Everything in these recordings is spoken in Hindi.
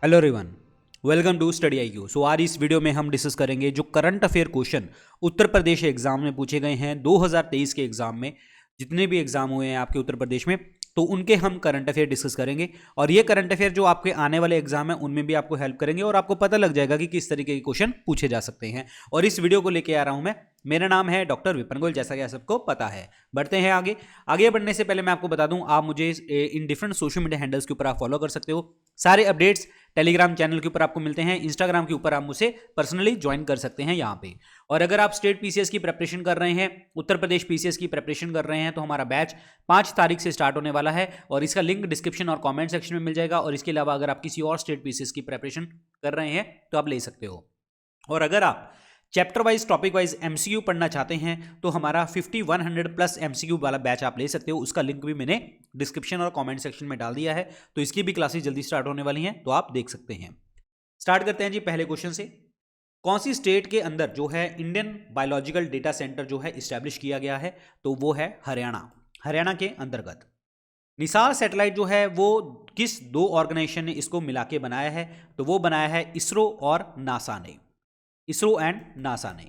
Hello everyone, welcome to study IQ। So आज इस वीडियो में हम डिस्कस करेंगे जो current affair question Uttar Pradesh exam में पूछे गए हैं 2023 के एग्जाम में। जितने भी एग्जाम हुए हैं आपके उत्तर प्रदेश में, तो उनके हम करंट अफेयर डिस्कस करेंगे और ये करंट अफेयर जो आपके आने वाले एग्जाम है उनमें भी आपको हेल्प करेंगे और आपको पता लग जाएगा कि किस तरीके के क्वेश्चन पूछे जा सकते हैं। और इस वीडियो को लेके आ रहा हूं मैं, मेरा नाम है डॉक्टर विपिन गोयल, जैसा कि आप सबको पता है। बढ़ते हैं आगे। आगे बढ़ने से पहले मैं आपको बता दूं, आप मुझे in different social media handles के ऊपर आप फॉलो कर सकते हो। सारे अपडेट्स टेलीग्राम चैनल के ऊपर आपको मिलते हैं, इंस्टाग्राम के ऊपर आप मुझे पर्सनली ज्वाइन कर सकते हैं यहाँ पे। और अगर आप स्टेट पीसीएस की प्रिपरेशन कर रहे हैं, उत्तर प्रदेश पीसीएस की प्रिपरेशन कर रहे हैं, तो हमारा बैच 5 तारीख से स्टार्ट होने वाला है और इसका लिंक डिस्क्रिप्शन और कमेंट सेक्शन में मिल जाएगा। और इसके अलावा अगर आप किसी और स्टेट पीसीएस की प्रिपरेशन कर रहे हैं तो आप ले सकते हो। और अगर आप chapter wise topic wise MCQ पढ़ना चाहते हैं तो हमारा 5100 प्लस एमसीक्यू वाला बैच आप ले सकते हो। उसका लिंक भी मैंने डिस्क्रिप्शन और कमेंट सेक्शन में डाल दिया है, तो इसकी भी क्लासेस जल्दी स्टार्ट होने वाली हैं, तो आप देख सकते हैं। स्टार्ट करते हैं जी पहले क्वेश्चन से। कौन सी स्टेट के अंदर जो है इंडियन बायोलॉजिकल डेटा सेंटर जो है इस्टेब्लिश किया गया है? तो वो है हरियाणा। हरियाणा के अंतर्गत निसार सैटेलाइट जो है वो किस दो ऑर्गेनाइजेशन ने इसको मिला के बनाया है? तो वो बनाया है इसरो और नासा ने। इसरो एंड नासा ने।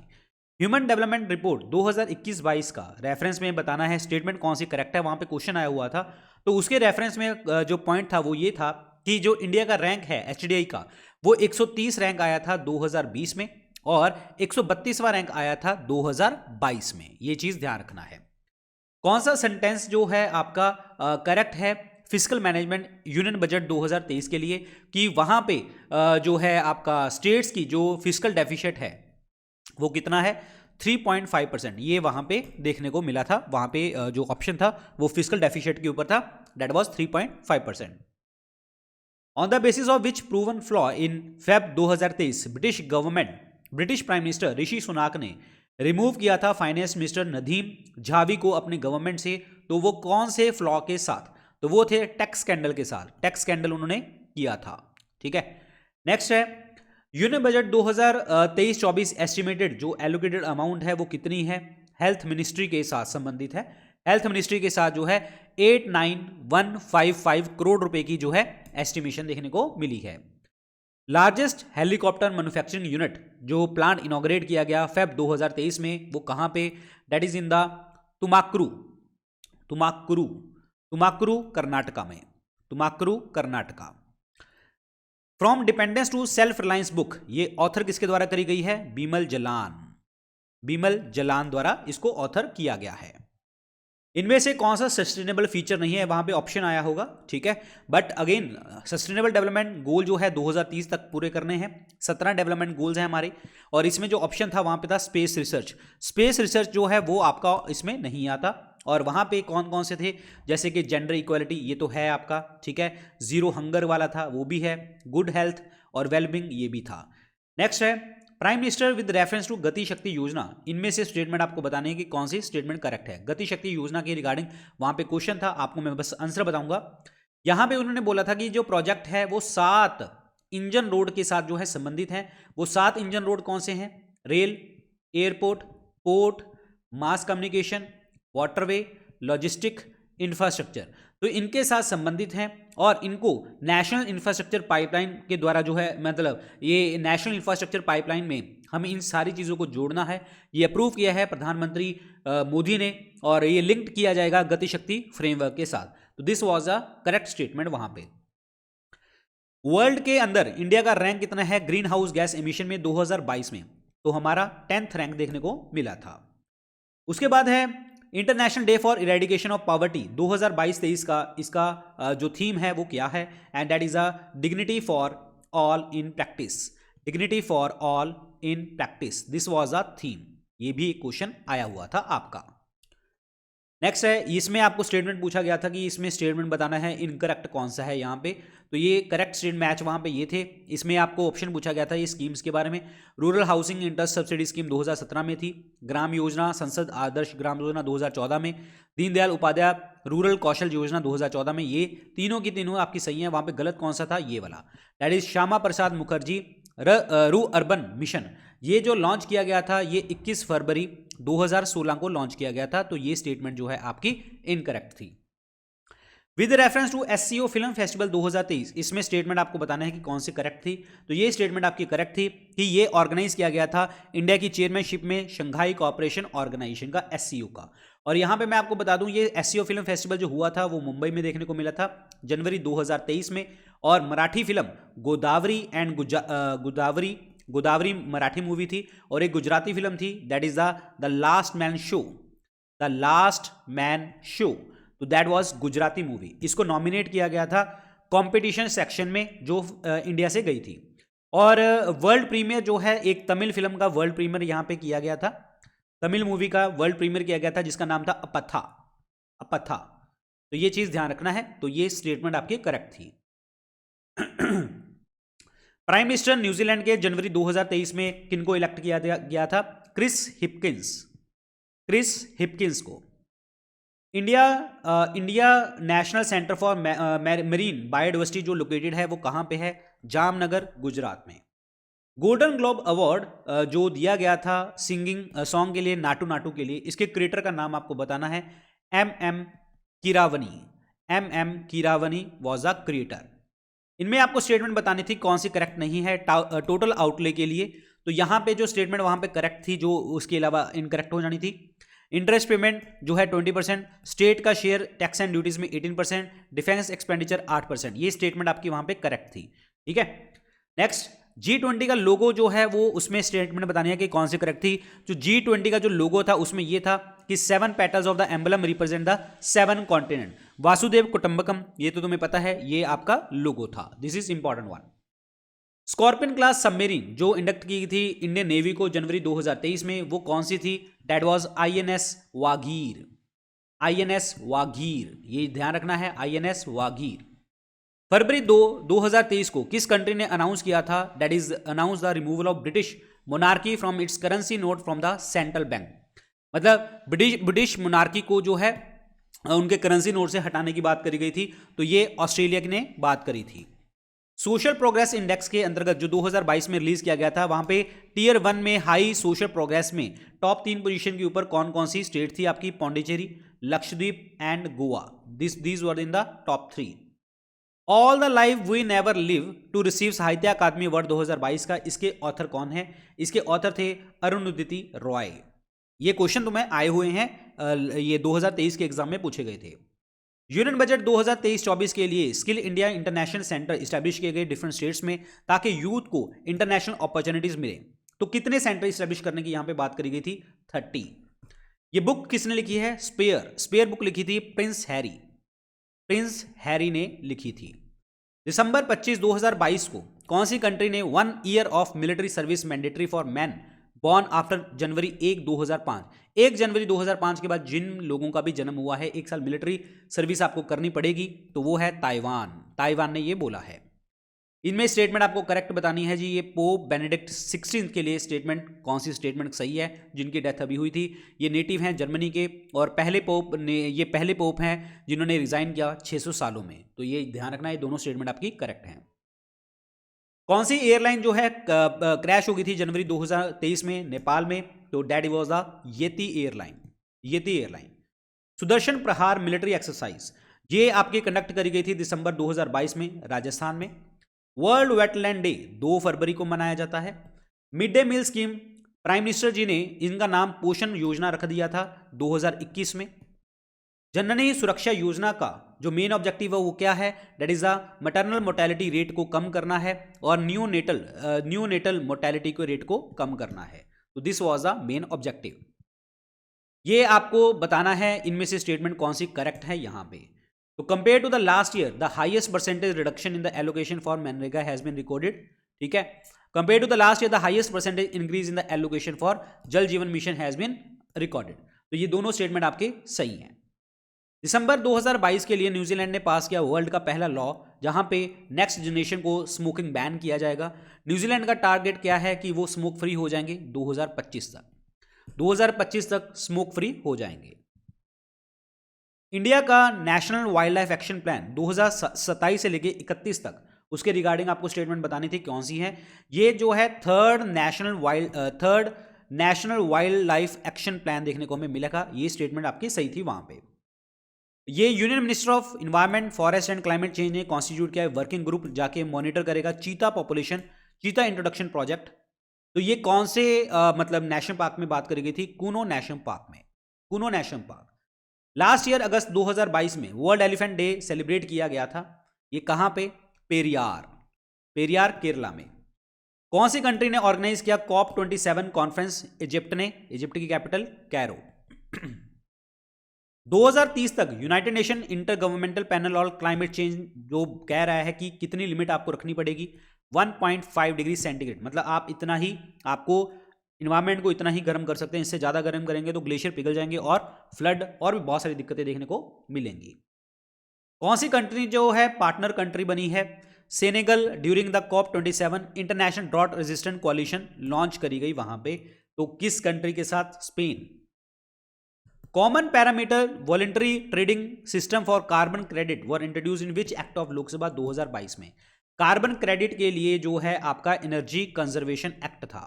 ह्यूमन डेवलपमेंट रिपोर्ट 2021-22 का रेफरेंस में बताना है स्टेटमेंट कौन सी करेक्ट है। वहां पे क्वेश्चन आया हुआ था, तो उसके रेफरेंस में जो पॉइंट था वो ये था कि जो इंडिया का रैंक है HDI का, वो 130 रैंक आया था 2020 में और 132वां रैंक आया था 2022 में। ये चीज ध्यान रखना है। कौन सा सेंटेंस जो है आपका करेक्ट है फिजिकल मैनेजमेंट यूनियन बजट 2023 के लिए, कि वहां पे जो है आपका स्टेट्स की जो फिजिकल डेफिसिट है वो कितना है? 3.5%। ये वहां पे देखने को मिला था। वहां पे जो ऑप्शन था वो फिजिकल डेफिसिट के ऊपर था, that was 3.5%। On the basis of which proven flaw in Feb 2023 British prime minister Rishi Sunak ने रिमूव किया था फाइनेंस मिनिस्टर नदीम झावी को अपने गवर्नमेंट से? तो वो कौन से फ्लॉ के साथ? तो वो थे टैक्स स्कैंडल के साथ। टैक्स स्कैंडल उन्होंने किया था। ठीक है, नेक्स्ट है यूनियन बजट 2023-24 एस्टिमेटेड जो एलोकेटेड अमाउंट है वो कितनी है? हेल्थ मिनिस्ट्री के साथ संबंधित है। हेल्थ मिनिस्ट्री के साथ जो है 89,155 करोड़ रुपए की जो है एस्टिमेशन देखने को मिली है। लार्जेस्ट हेलीकॉप्टर मैन्युफैक्चरिंग यूनिट जो प्लांट इनॉग्रेट किया गया फेब 2023 में, वो कहां पे? That is in the Tumakuru Karnataka में। Tumakuru Karnataka. From dependence to self reliance book, ये ऑथर किसके द्वारा करी गई है? बीमल जलान द्वारा इसको ऑथर किया गया है। इनमें से कौन सा सस्टेनेबल फीचर नहीं है? वहां पे ऑप्शन आया होगा, ठीक है, but again sustainable development goal जो है 2030 तक पूरे करने हैं। 17 डेवलपमेंट गोल्स हैं हमारे, और इसमें जो ऑप्शन था वहां पे था स्पेस रिसर्च। स्पेस रिसर्च जो है वो आपका इसमें नहीं आता। और वहां पे कौन कौन से थे? जैसे कि जेंडर इक्वालिटी, ये तो है आपका, ठीक है। जीरो हंगर वाला था, वो भी है। गुड हेल्थ और वेलबींग, ये भी था। नेक्स्ट है prime minister with reference to Gati Shakti योजना। इनमें से स्टेटमेंट आपको बताने की कौन सी स्टेटमेंट करेक्ट है? गति शक्ति योजना के रिगार्डिंग वहां पे क्वेश्चन था, आपको मैं बस आंसर बताऊंगा। यहां पे उन्होंने बोला था कि जो प्रोजेक्ट है वो 7 इंजन रोड के साथ जो है संबंधित है। वो 7 इंजन रोड कौन से हैं? Rail, airport, port, mass communication, waterway, logistic, infrastructure, तो इनके साथ संबंधित हैं। और इनको नेशनल इंफ्रास्ट्रक्चर पाइपलाइन के द्वारा जो है, मतलब ये नेशनल इंफ्रास्ट्रक्चर पाइपलाइन में हमें इन सारी चीज़ों को जोड़ना है। ये अप्रूव किया है प्रधानमंत्री मोदी ने, और ये लिंक्ड किया जाएगा गति शक्ति फ्रेमवर्क के साथ। तो this was a correct statement वहां पे। वर्ल्ड के अंदर इंडिया का रैंक कितना है ग्रीन हाउस गैस एमिशन में 2022 में? तो हमारा 10th रैंक देखने को मिला था। उसके बाद है international day for eradication of poverty 2022-23 का, इसका जो थीम है वो क्या है? And that is a dignity for all in practice. Dignity for all in practice, this was a theme. ये भी एक क्वेश्चन आया हुआ था आपका। नेक्स्ट है, इसमें आपको स्टेटमेंट पूछा गया था कि इसमें स्टेटमेंट बताना है इनकरेक्ट कौन सा है यहाँ पे। तो ये करेक्ट स्टेटमेंट मैच वहाँ पे ये थे। इसमें आपको ऑप्शन पूछा गया था ये स्कीम्स के बारे में। Rural housing interest subsidy scheme 2017 में थी। ग्राम योजना संसद आदर्श ग्राम योजना 2014 में। दीनदयाल उपाध्याय रूरल कौशल योजना 2014 में। ये तीनों की तीनों आपकी सही है। वहाँ पे गलत कौन सा था? ये वाला, दैट इज श्यामा प्रसाद मुखर्जी रू अर्बन मिशन। ये जो लॉन्च किया गया था ये 21 फरवरी 2016 को लॉन्च किया गया था। तो ये स्टेटमेंट जो है आपकी इनकरेक्ट थी। With reference to SCO film festival 2023, इसमें स्टेटमेंट आपको बताना है कि कौन सी करेक्ट थी। तो ये स्टेटमेंट आपकी करेक्ट थी कि ये ऑर्गेनाइज किया गया था इंडिया की चेयरमैनशिप में शंघाई कोऑपरेशन ऑर्गेनाइजेशन का, एससीओ का। और यहाँ पे मैं आपको बता दूं ये एससीओ फिल्म फेस्टिवल जो हुआ था वो मुंबई में देखने को मिला था जनवरी 2023 में। और Marathi film Godavari and Godavari Marathi movie थी, और एक गुजराती फिल्म थी that is the last man show, the last man show, तो दैट वाज गुजराती मूवी। इसको नॉमिनेट किया गया था कंपटीशन सेक्शन में जो इंडिया से गई थी। और वर्ल्ड प्रीमियर जो है एक तमिल फिल्म का वर्ल्ड प्रीमियर यहाँ पे किया गया था, तमिल मूवी का वर्ल्ड प्रीमियर किया गया था जिसका नाम था अपथा, अपथा। तो ये चीज ध्यान रखना है। तो ये स्टेटमेंट आपकी करेक्ट थी। प्राइम मिनिस्टर न्यूजीलैंड के जनवरी 2023 में किनको इलेक्ट किया गया था? क्रिस हिपकिंस को। India national centre for marine biodiversity जो लोकेटेड है वो कहाँ पे है? जामनगर, गुजरात में। गोल्डन ग्लोब अवार्ड जो दिया गया था सिंगिंग सॉन्ग के लिए, नाटू नाटू के लिए, इसके क्रिएटर का नाम आपको बताना है। M Keeravani was a creator. इनमें आपको स्टेटमेंट बतानी थी कौन सी करेक्ट नहीं है टोटल आउटले के लिए। तो यहां पे जो स्टेटमेंट वहां पे करेक्ट थी, जो उसके अलावा इनकरेक्ट हो जानी थी। इंटरेस्ट पेमेंट जो है 20%, स्टेट का शेयर टैक्स एंड ड्यूटीज में 18%, डिफेंस एक्सपेंडिचर 8%। ये स्टेटमेंट आपकी वहां पे करेक्ट थी। ठीक है, नेक्स्ट G20 का लोगो जो है वो उसमें स्टेटमेंट बतानी है कि कौन सी करेक्ट थी। जो G20 का जो लोगो था उसमें ये था कि 7 petals of the emblem represent the 7 continent. वासुदेव कुटुंबकम, ये तो तुम्हें पता है, ये आपका लोगो था। This is important one. Scorpion class submarine जो इंडक्ट की थी इंडियन नेवी को जनवरी 2023 में, वो कौन सी थी? That was INS Vagir, INS Vagir, ये ध्यान रखना है, INS वागीर। फरवरी 2023 को किस कंट्री ने अनाउंस किया था? That is announce the removal of British monarchy from its currency note from the central bank. मतलब ब्रिटिश मोनार्की को जो है उनके करेंसी नोट से हटाने की बात करी गई थी। तो ये ऑस्ट्रेलिया ने बात करी थी। सोशल प्रोग्रेस इंडेक्स के अंतर्गत जो 2022 में रिलीज किया गया था, वहां पे टियर 1 में हाई सोशल प्रोग्रेस में टॉप 3 पोजीशन के ऊपर कौन कौन सी स्टेट थी आपकी? Pondicherry, Lakshadweep and Goa. These were in the top 3। All the life we never live to receive Sahitya Akademi award 2022 का, इसके ऑथर कौन है? इसके ऑथर थे अरुंधति रॉय। ये क्वेश्चन तुम्हें आए हुए हैं, ये 2023 के एग्जाम में पूछे गए थे। यूनियन बजट 2023-24 के लिए skill India international centre establish किए गए डिफरेंट स्टेट्स में, ताकि यूथ को इंटरनेशनल अपॉर्चुनिटीज मिले। तो कितने सेंटर इस्टेब्लिश करने की यहां पे बात करी गई थी? 30। ये बुक किसने लिखी है? स्पेयर बुक लिखी थी प्रिंस हैरी ने लिखी थी। दिसंबर 25, 2022 को कौन सी कंट्री ने 1 year of military service mandatory for man born after जनवरी 1, 2005? 1 जनवरी 2005 के बाद जिन लोगों का भी जन्म हुआ है 1 साल मिलिट्री सर्विस आपको करनी पड़ेगी, तो वो है ताइवान ने ये बोला है। इनमें स्टेटमेंट आपको करेक्ट बतानी है जी। ये पोप बेनेडिक्ट 16 के लिए स्टेटमेंट, कौन सी स्टेटमेंट सही है? जिनकी डेथ अभी हुई थी, ये नेटिव हैं जर्मनी के, और ये पहले पोप हैं जिन्होंने रिजाइन किया 600 सालों में। तो ये ध्यान रखना, ये दोनों स्टेटमेंट आपकी करेक्ट हैं। कौन सी एयरलाइन जो है क्रैश हो गई थी जनवरी 2023 में नेपाल में? तो that was the yeti airline. Sudarshan प्रहार मिलिट्री एक्सरसाइज ये आपकी कंडक्ट करी गई थी दिसंबर 2022 में राजस्थान में। वर्ल्ड वेटलैंड डे 2 फरवरी को मनाया जाता है। Mid day meal scheme prime minister ji ने इनका नाम पोषण योजना रख दिया था 2021 में। जननी सुरक्षा योजना का जो मेन ऑब्जेक्टिव है वो क्या है? That is the maternal mortality rate को कम करना है और न्यूनेटल मोर्टेलिटी के रेट को कम करना है। तो this was the main objective. ये आपको बताना है इनमें से स्टेटमेंट कौन सी करेक्ट है यहां पे। तो compare to the last year the highest percentage reduction in the allocation for मनरेगा हैज बीन रिकॉर्डेड। ठीक है, compare to the last year the highest percentage increase in the allocation for Jal Jeevan mission has been recorded. तो ये दोनों स्टेटमेंट आपके सही हैं। दिसंबर 2022 के लिए न्यूजीलैंड ने पास किया वर्ल्ड का पहला लॉ जहां पे नेक्स्ट जनरेशन को स्मोकिंग बैन किया जाएगा। न्यूजीलैंड का टारगेट क्या है कि वो स्मोक फ्री हो जाएंगे 2025 तक स्मोक फ्री हो जाएंगे। इंडिया का national wild life action plan 2027 से लेके 31 तक, उसके रिगार्डिंग आपको स्टेटमेंट बतानी थी कौन सी है? ये जो है third national wild life action plan देखने को हमें मिलेगा। ये स्टेटमेंट आपकी सही थी वहां पे। ये union minister of environment forest and climate change ने कॉन्स्टिट्यूट किया है वर्किंग ग्रुप, जाके मॉनिटर करेगा चीता पॉपुलेशन, चीता इंट्रोडक्शन प्रोजेक्ट। तो ये कौन से मतलब नेशनल पार्क में बात करी गई थी? कूनो नेशनल पार्क में, Kuno national park. Last year अगस्त 2022 में वर्ल्ड एलिफेंट डे सेलिब्रेट किया गया था। ये कहां पे? पेरियार, पेरियार केरला में। कौन सी कंट्री ने ऑर्गेनाइज किया COP27 कॉन्फ्रेंस? इजिप्ट ने, इजिप्ट की कैपिटल कैरो। 2030 तक United nation inter governmental panel on climate change जो कह रहा है कि कितनी लिमिट आपको रखनी पड़ेगी? 1.5 डिग्री सेंटीग्रेड, मतलब आप इतना ही, आपको इन्वायरमेंट को इतना ही गर्म कर सकते हैं। इससे ज़्यादा गर्म करेंगे तो ग्लेशियर पिघल जाएंगे और फ्लड और भी बहुत सारी दिक्कतें देखने को मिलेंगी। कौन सी कंट्री जो है पार्टनर कंट्री बनी है? Senegal during the COP27 international drought resistant coalition launch करी गई वहां पे। तो किस कंट्री के साथ? Spain. Common parameter voluntary trading system for carbon credit were introduce in which act of Lok Sabha 2022 में? कार्बन क्रेडिट के लिए जो है आपका एनर्जी कंजर्वेशन एक्ट था,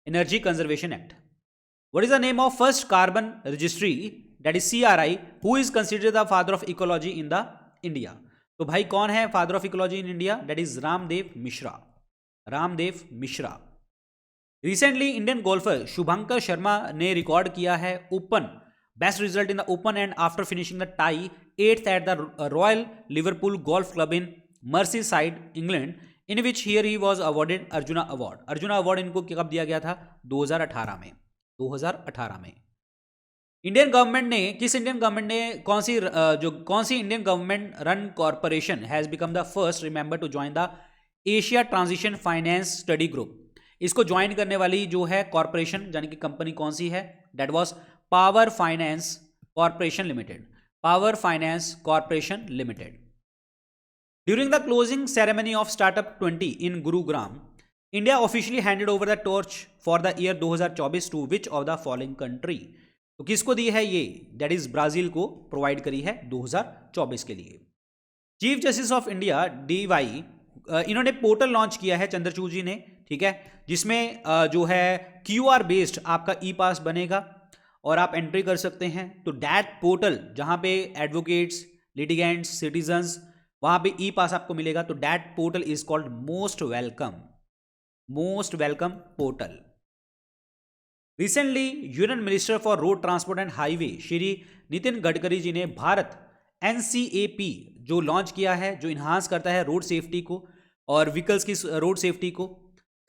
energy conservation act. What is the name of first carbon registry, that is CRI, who is considered the father of ecology in the India? तो भाई कौन है father of ecology in India? That is Ramdev Mishra, Ramdev Mishra. Recently Indian golfer Shubhankar Sharma ने रिकॉर्ड किया है open best result in the open and after finishing the tie 8th at the royal Liverpool golf club in Merseyside England, in which here he was awarded Arjuna award. Arjuna award इनको कब दिया गया था? 2018 में, 2018 में। इंडियन गवर्नमेंट ने, किस इंडियन गवर्नमेंट ने, कौन सी Indian government run corporation has become the first remember to join the Asia transition finance study group? इसको ज्वाइन करने वाली जो है कॉर्पोरेशन यानी कि कंपनी कौन सी है? That was power finance corporation limited, power finance corporation limited. During the closing ceremony of startup 20 in Gurugram, India officially handed over the torch for the year 2024 to which of the following country? तो किसको दी है ये? दैट इज ब्राजील को प्रोवाइड करी है 2024 के लिए। Chief justice of India DY इन्होंने पोर्टल लॉन्च किया है चंद्रचूड़ जी ने, ठीक है, जिसमें जो है QR बेस्ड आपका ई-पास बनेगा और आप एंट्री कर सकते हैं। तो डैट पोर्टल जहां पे एडवोकेट्स, लिटिगेंट्स, सिटीजन्स, वहां पे ई-पास आपको मिलेगा। तो that portal is called most welcome, most welcome portal. Recently union minister for road transport and highway Shri Nitin Gadkari ji ने भारत NCAP जो लॉन्च किया है, जो इन्हांस करता है रोड सेफ्टी को और व्हीकल्स की रोड सेफ्टी को।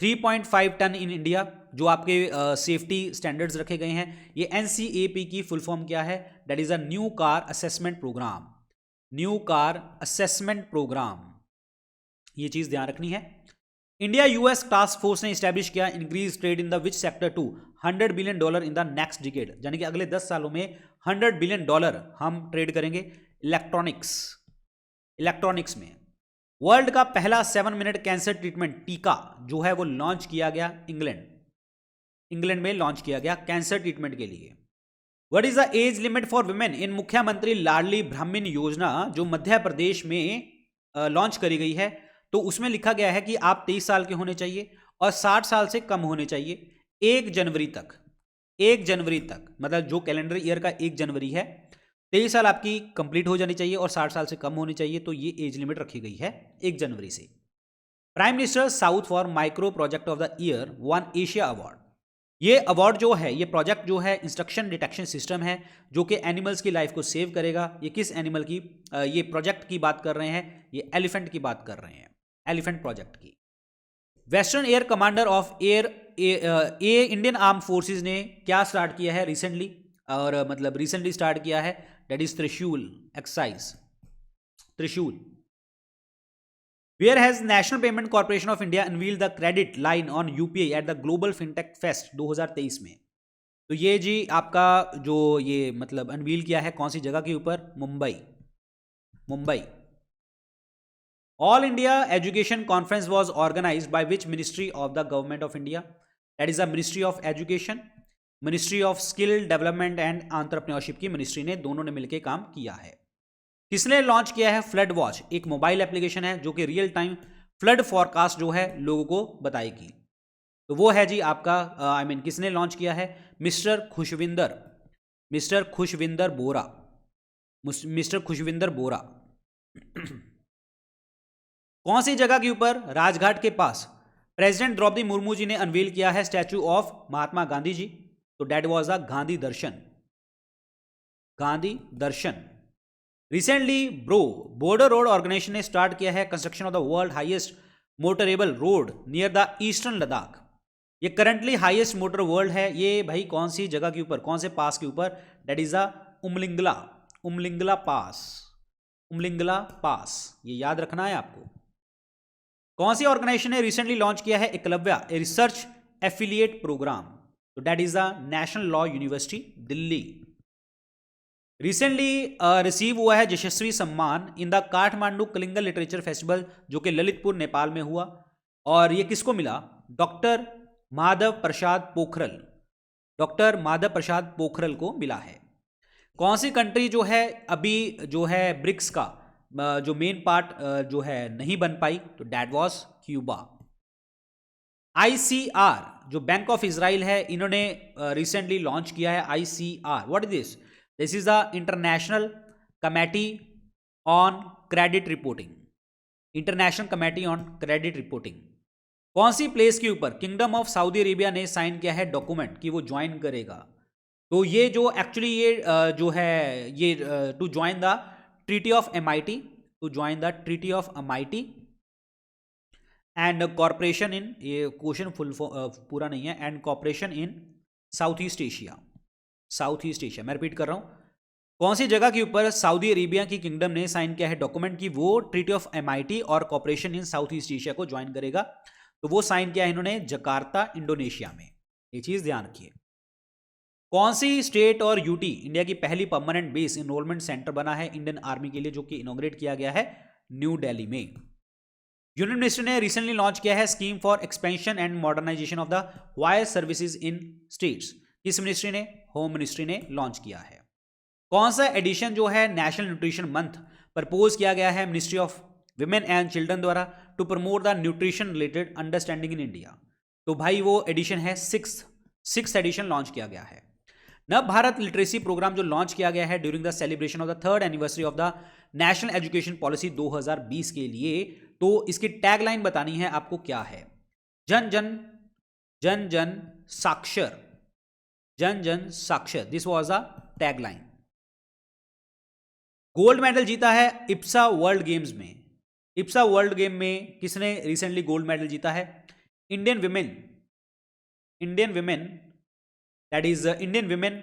3.5 टन इन इंडिया जो आपके सेफ्टी स्टैंडर्ड्स रखे गए हैं। ये NCAP की फुल फॉर्म क्या है? That is a new car assessment program, new car assessment program, ये चीज ध्यान रखनी है। इंडिया US टास्क फोर्स ने स्टैब्लिश किया increase trade in the which sector to $100 billion in the next decade, यानी कि अगले 10 सालों में $100 बिलियन हम ट्रेड करेंगे इलेक्ट्रॉनिक्स, इलेक्ट्रॉनिक्स में। वर्ल्ड का पहला 7 मिनट कैंसर ट्रीटमेंट टीका जो है वो लॉन्च किया गया इंग्लैंड में लॉन्च किया गया कैंसर ट्रीटमेंट के लिए। What is the age limit for women in मुख्यमंत्री लाडली ब्राह्मण योजना जो मध्य प्रदेश में लॉन्च करी गई है? तो उसमें लिखा गया है कि आप 23 साल के होने चाहिए और 60 साल से कम होने चाहिए 1 जनवरी तक, 1 जनवरी तक, मतलब जो कैलेंडर ईयर का 1 जनवरी है, 23 साल आपकी कंप्लीट हो जानी चाहिए और 60 साल से कम होनी चाहिए। तो ये एज लिमिट रखी गई है 1 जनवरी से। Prime minister south for micro project of the year one Asia award. ये अवार्ड जो है, ये प्रोजेक्ट जो है इंस्ट्रक्शन डिटेक्शन सिस्टम है जो कि एनिमल्स की लाइफ को सेव करेगा। ये किस एनिमल की ये प्रोजेक्ट की बात कर रहे हैं? ये एलिफेंट की बात कर रहे हैं, एलिफेंट प्रोजेक्ट की। Western air commander of air Indian arm forces ने क्या स्टार्ट किया है रिसेंटली, और मतलब रिसेंटली स्टार्ट किया है, दैट इज त्रिशूल एक्सरसाइज, त्रिशूल। Where has National Payment Corporation of India unveiled the credit line on UPI at the Global FinTech Fest 2023 में? तो ये जी आपका जो ये मतलब अनवील किया है कौन सी जगह के ऊपर? Mumbai, Mumbai. All India education conference was organised by which ministry of the government of India? That is the ministry of education, ministry of skill development and entrepreneurship की मिनिस्ट्री ने, दोनों ने मिलकर काम किया है। किसने लॉन्च किया है? फ्लड वॉच, एक मोबाइल एप्लीकेशन है जो कि रियल टाइम फ्लड फॉरकास्ट जो है लोगों को बताएगी। तो वो है जी आपका किसने लॉन्च किया है? Mister Khushwinder Bora, mister Khushwinder Bora. कौन सी जगह के ऊपर राजघाट के पास प्रेसिडेंट द्रौपदी मुर्मू जी ने अनवील किया है स्टैचू ऑफ महात्मा गांधी जी? तो that was the Gandhi Darshan, Gandhi Darshan. Recently border road organisation ने स्टार्ट किया है construction of the world highest motorable road near the eastern Ladakh. ये करंटली हाईएस्ट मोटर वर्ल्ड है। ये भाई कौन सी जगह के ऊपर, कौन से पास के ऊपर? That is the Umlingla pass, Umlingla pass, ये याद रखना है आपको। कौन सी ऑर्गेनाइजेशन ने रिसेंटली लॉन्च किया है Eklavya, a research affiliate program? तो that is the national law university Delhi. Recently receive हुआ है Yashasvi Samman in the Kathmandu Kalinga literature festival, जो कि ललितपुर नेपाल में हुआ। और ये किसको मिला? डॉक्टर माधव प्रसाद पोखरल, डॉक्टर माधव प्रसाद पोखरल को मिला है। कौन सी कंट्री जो है अभी जो है ब्रिक्स का जो मेन पार्ट जो है नहीं बन पाई? तो दैट वाज क्यूबा। ICR जो बैंक ऑफ इजराइल है, इन्होंने रिसेंटली लॉन्च किया है ICR। What is this? This is the international committee on credit reporting, international committee on credit reporting. कौन सी प्लेस के ऊपर किंगडम ऑफ सऊदी अरेबिया ने साइन किया है डॉक्यूमेंट कि वो ज्वाइन करेगा? तो ये जो एक्चुअली ये जो है ये to join the treaty of MIT, to join the treaty of MIT and corporation in, ये क्वेश्चन फुल पूरा नहीं है, and corporation in south east Asia, south east Asia. मैं रिपीट कर रहा हूँ, कौन सी जगह के ऊपर सऊदी अरेबिया की किंगडम ने साइन किया है डॉक्यूमेंट कि वो ट्रीटी ऑफ MIT और corporation in south east Asia को ज्वाइन करेगा? तो वो साइन किया है इन्होंने जकार्ता, इंडोनेशिया में। ये चीज ध्यान रखिए। कौन सी स्टेट और यूटी इंडिया की पहली परमानेंट बेस इनरोलमेंट सेंटर बना है इंडियन आर्मी के लिए, जो कि इनॉग्रेट किया गया है न्यू दिल्ली में? यूनियन मिनिस्टर ने रिसेंटली लॉन्च किया है scheme for expansion and modernisation of the wire services in states. किस मिनिस्ट्री ने? होम मिनिस्ट्री ने लॉन्च किया है। कौन सा एडिशन जो है नेशनल न्यूट्रिशन मंथ प्रपोज किया गया है ministry of women and children द्वारा to promote the nutrition related understanding in India? तो भाई वो एडिशन है सिक्स एडिशन लॉन्च किया गया है। नव भारत लिटरेसी प्रोग्राम जो लॉन्च किया गया है during the celebration of the 3rd anniversary of the national education policy 2020 के लिए, तो इसकी टैगलाइन बतानी है आपको क्या है? जन जन साक्षर, जन जन साक्षर, this was the tagline. Gold medal जीता है इप्सा वर्ल्ड गेम्स में। इप्सा वर्ल्ड गेम में किसने रिसेंटली गोल्ड मेडल जीता है? Indian women that is Indian women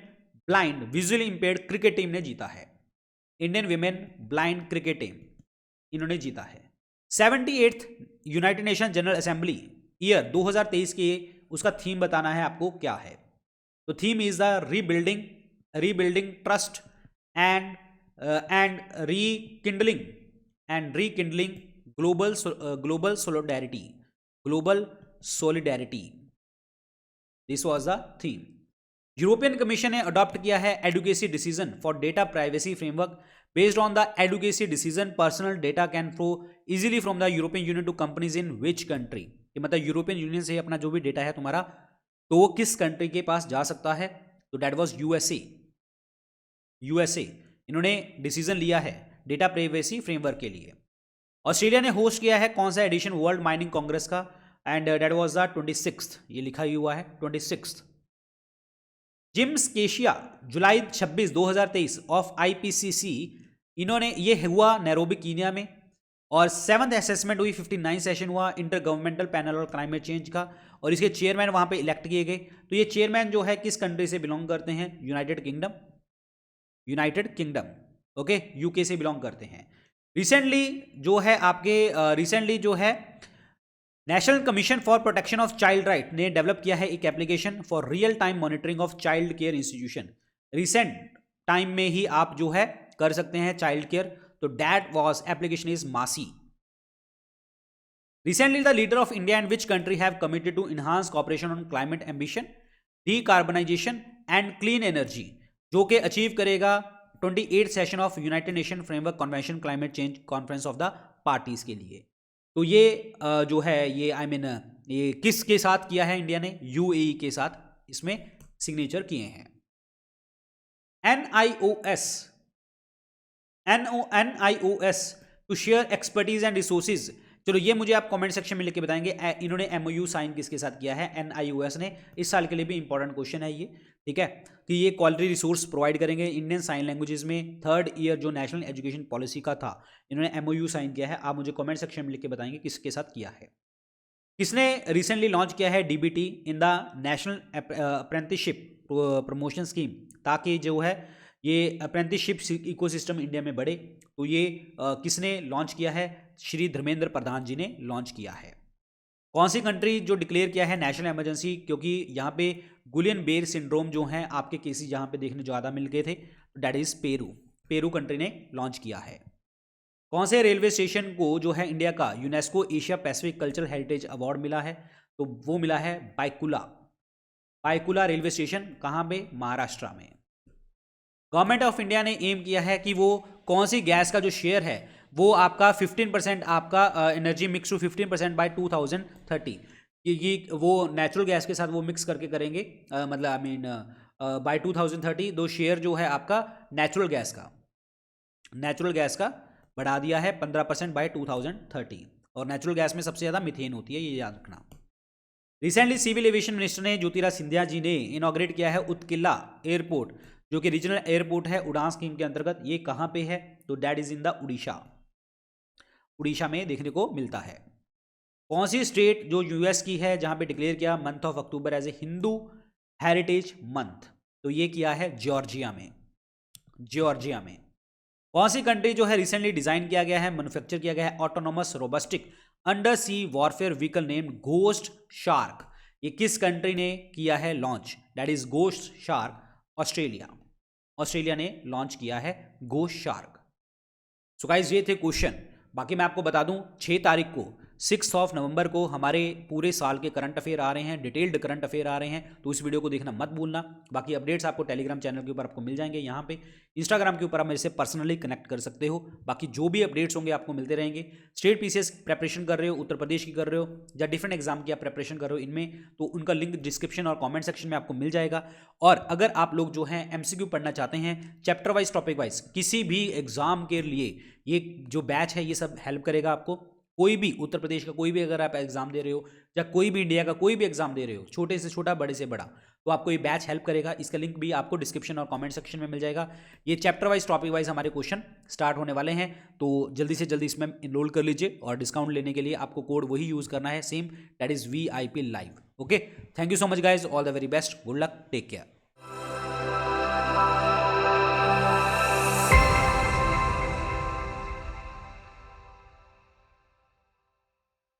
blind visually impaired cricket team ने जीता है। Indian women blind cricket team इन्होंने जीता है। 78th United nation general assembly year 2023 के उसका थीम बताना है आपको क्या है? तो theme is the rebuilding trust and rekindling global solidarity. This was the theme. European commission ने अडॉप्ट किया है adequacy decision for data privacy framework. Based on the adequacy decision personal data can flow easily from the European union to companies in which country? मतलब यूरोपियन यूनियन से अपना जो भी डेटा है तुम्हारा, तो वो किस कंट्री के पास जा सकता है? तो दैट वाज यूएसए। इन्होंने डिसीजन लिया है डेटा प्राइवेसी फ्रेमवर्क के लिए। ऑस्ट्रेलिया ने होस्ट किया है कौन सा एडिशन वर्ल्ड माइनिंग कांग्रेस का? And that was the 26th, ये लिखा ही हुआ है 26th। जिम्स केशिया जुलाई 26, 2023 ऑफ IPCC, इन्होंने ये हुआ नैरोबी कीनिया में। और 7th असेसमेंट हुई, 59 सेशन हुआ इंटर गवर्नमेंटल पैनल और क्लाइमेट चेंज का, और इसके चेयरमैन वहां पे इलेक्ट किए गए। तो ये चेयरमैन जो है किस कंट्री से बिलोंग करते हैं? यूनाइटेड किंगडम, ओके, यूके से बिलोंग करते हैं। रिसेंटली जो है national commission for protection of child right ने डेवलप किया है एक application for real time monitoring of child care institution. Recent time में ही आप जो है कर सकते हैं चाइल्ड केयर, तो that was application is MASI. Recently the leader of India and which country have committed to enhance cooperation on climate ambition, decarbonisation and clean energy, जो कि अचीव करेगा 28th session of United nation framework convention climate change conference of the parties के लिए। तो ये जो है ये ये किसके साथ किया है इंडिया ने? UAE के साथ इसमें सिग्नेचर किए हैं। NIOS NIOS to share expertise and resources. चलो ये मुझे आप कमेंट सेक्शन में लिख के बताएंगे इन्होंने MOU साइन किसके साथ किया है, NIOS ने। इस साल के लिए भी इंपॉर्टेंट क्वेश्चन है ये, ठीक है, कि ये क्वालिटी रिसोर्स प्रोवाइड करेंगे इंडियन साइन लैंग्वेजेस में। थर्ड ईयर जो नेशनल एजुकेशन पॉलिसी का था, इन्होंने MOU साइन किया है। आप मुझे कमेंट सेक्शन में लिख के बताएंगे किसके साथ किया है। किसने रिसेंटली लॉन्च किया है DBT in the national apprenticeship promotion scheme, ताकि जो है ये अप्रेंटिसशिप इकोसिस्टम इंडिया में बढ़े। तो ये किसने लॉन्च किया है, श्री धर्मेंद्र प्रधान जी ने लॉन्च किया है। कौन सी कंट्री जो डिक्लेयर किया है नेशनल इमरजेंसी, क्योंकि यहाँ पे गुलियन बेर सिंड्रोम जो है आपके केसेस जहाँ पे देखने ज़्यादा मिल गए थे, डैट इज पेरू कंट्री ने लॉन्च किया है। कौन से रेलवे स्टेशन को जो है इंडिया का UNESCO Asia Pacific cultural heritage award मिला है, तो वो मिला है बायकुला रेलवे स्टेशन। कहाँ पे, महाराष्ट्र में। गवर्नमेंट ऑफ इंडिया ने एम किया है कि वो कौन सी गैस का जो शेयर है वो आपका 15% आपका एनर्जी मिक्स टू 15% बाय 2030। ये वो नेचुरल गैस के साथ वो मिक्स करके करेंगे, मतलब आई मीन बाय 2030 दो शेयर जो है आपका नेचुरल गैस का बढ़ा दिया है 15% बाय 2030। और नेचुरल गैस में सबसे ज़्यादा मीथेन होती है, ये याद रखना। रिसेंटली सिविल एविएशन मिनिस्टर ने ज्योतिराज सिंधिया जी ने इनॉग्रेट किया है उत्किला एयरपोर्ट, जो कि रीजनल एयरपोर्ट है उड़ान स्कीम के अंतर्गत। ये कहाँ पे है, तो that is in the Orissa में देखने को मिलता है। कौन सी स्टेट जो US की है जहाँ पे डिक्लेयर किया month of October as a Hindu heritage month, तो ये किया है जॉर्जिया में। कौन सी कंट्री जो है रिसेंटली डिजाइन किया गया है, मैन्युफैक्चर किया गया है autonomous robotic under sea warfare vehicle name ghost shark. ये किस कंट्री ने किया है launch, that is ghost shark, Australia ने लॉन्च किया है घोस्ट शार्क। सो गाइस ये थे क्वेश्चन। बाकी मैं आपको बता दूं 6 तारीख को 6 नवंबर को हमारे पूरे साल के करंट अफेयर आ रहे हैं, डिटेल्ड करंट अफेयर आ रहे हैं, तो इस वीडियो को देखना मत भूलना। बाकी अपडेट्स आपको टेलीग्राम चैनल के ऊपर आपको मिल जाएंगे, यहाँ पे इंस्टाग्राम के ऊपर आप मेरे से पर्सनली कनेक्ट कर सकते हो। बाकी जो भी अपडेट्स होंगे आपको मिलते रहेंगे। स्टेट PCS प्रेपरेशन कर रहे हो, उत्तर प्रदेश की कर रहे हो, या डिफरेंट एग्जाम की आप प्रेपरेशन कर रहे हो इनमें, तो उनका लिंक डिस्क्रिप्शन और कॉमेंट सेक्शन में आपको मिल जाएगा। और अगर आप लोग जो हैं MCQ पढ़ना चाहते हैं चैप्टर वाइज टॉपिक वाइज किसी भी एग्जाम के लिए, ये जो बैच है ये सब हेल्प करेगा आपको। कोई भी उत्तर प्रदेश का कोई भी अगर आप एग्जाम दे रहे हो, या कोई भी इंडिया का कोई भी एग्जाम दे रहे हो, छोटे से छोटा बड़े से बड़ा, तो आपको ये बैच हेल्प करेगा। इसका लिंक भी आपको डिस्क्रिप्शन और कमेंट सेक्शन में मिल जाएगा। ये चैप्टर वाइज टॉपिक वाइज हमारे क्वेश्चन स्टार्ट होने वाले हैं, तो जल्दी से जल्दी इसमें इनरोल कर लीजिए। और डिस्काउंट लेने के लिए आपको कोड वही यूज करना है same, that is VIP live. Okay, thank you so much guys, all the very best, good luck, take care.